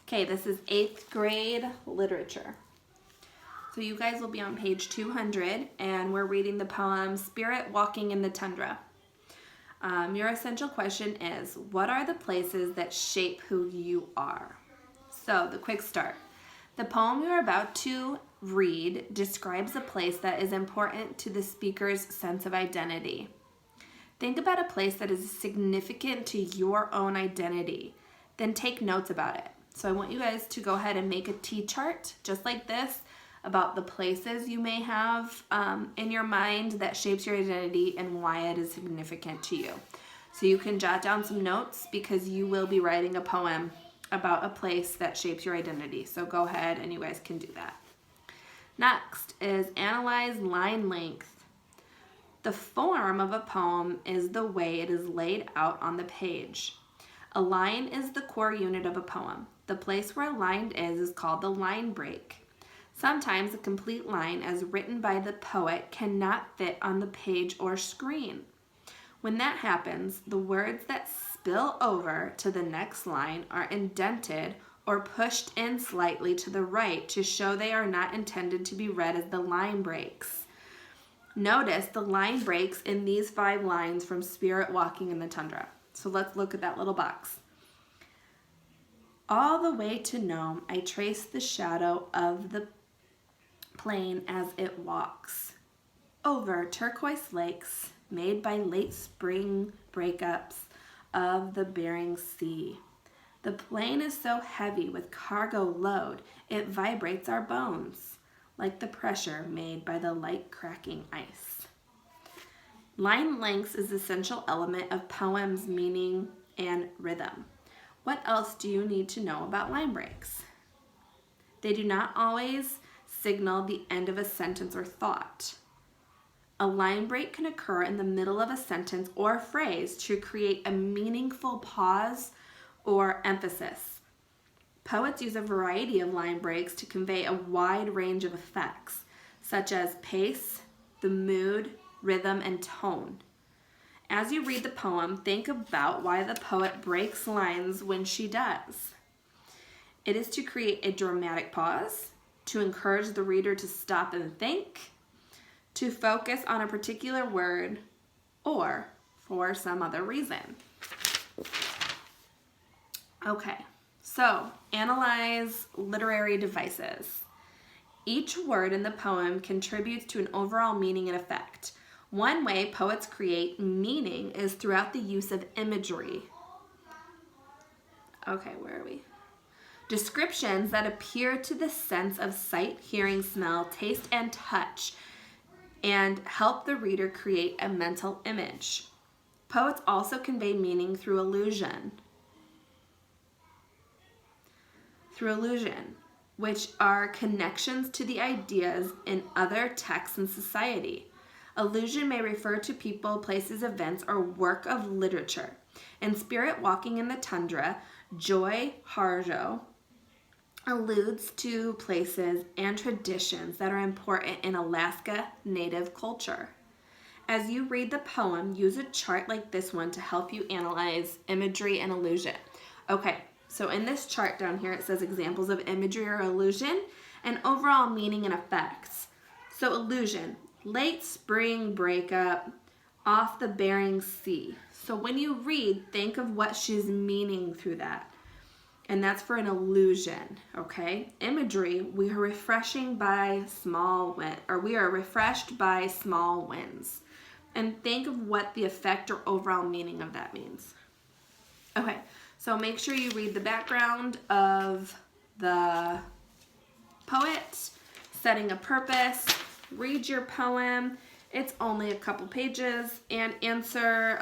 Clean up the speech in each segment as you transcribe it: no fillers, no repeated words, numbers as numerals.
Okay, this is 8th grade literature. So you guys will be on page 200 and we're reading the poem Spirit Walking in the Tundra. Your essential question is, what are the places that shape who you are? So the quick start. The poem you're about to read describes a place that is important to the speaker's sense of identity. Think about a place that is significant to your own identity. Then take notes about it. So I want you guys to go ahead and make a T-chart just like this about the places you may have in your mind that shapes your identity and why it is significant to you. So you can jot down some notes because you will be writing a poem about a place that shapes your identity. So go ahead and you guys can do that. Next is analyze line length. The form of a poem is the way it is laid out on the page. A line is the core unit of a poem. The place where a line is called the line break. Sometimes a complete line as written by the poet cannot fit on the page or screen. When that happens, the words that spill over to the next line are indented or pushed in slightly to the right to show they are not intended to be read as the line breaks. Notice the line breaks in these 5 lines from Spirit Walking in the Tundra. So let's look at that little box. All the way to Nome, I trace the shadow of the plane as it walks. Over turquoise lakes made by late spring breakups of the Bering Sea. The plane is so heavy with cargo load, it vibrates our bones, like the pressure made by the light cracking ice. Line length is the essential element of poems' meaning and rhythm. What else do you need to know about line breaks? They do not always signal the end of a sentence or thought. A line break can occur in the middle of a sentence or phrase to create a meaningful pause or emphasis. Poets use a variety of line breaks to convey a wide range of effects, such as pace, the mood, rhythm, and tone. As you read the poem, think about why the poet breaks lines when she does. It is to create a dramatic pause, to encourage the reader to stop and think, to focus on a particular word, or for some other reason. Okay, so analyze literary devices. Each word in the poem contributes to an overall meaning and effect. One way poets create meaning is throughout the use of imagery. Okay, where are we? Descriptions that appear to the sense of sight, hearing, smell, taste, and touch, and help the reader create a mental image. Poets also convey meaning through allusion. Which are connections to the ideas in other texts in society. Allusion may refer to people, places, events, or work of literature. In Spirit Walking in the Tundra, Joy Harjo alludes to places and traditions that are important in Alaska Native culture. As you read the poem, use a chart like this one to help you analyze imagery and allusion. Okay, so in this chart down here, it says examples of imagery or allusion and overall meaning and effects. So allusion, late spring breakup off the Bering Sea. So when you read, think of what she's meaning through that. And that's for an allusion, okay? Imagery, we are refreshed by small winds. And think of what the effect or overall meaning of that means. Okay, so make sure you read the background of the poet, setting a purpose, read your poem. It's only a couple pages, and answer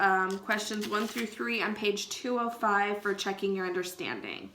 questions 1 through 3 on page 205 for checking your understanding.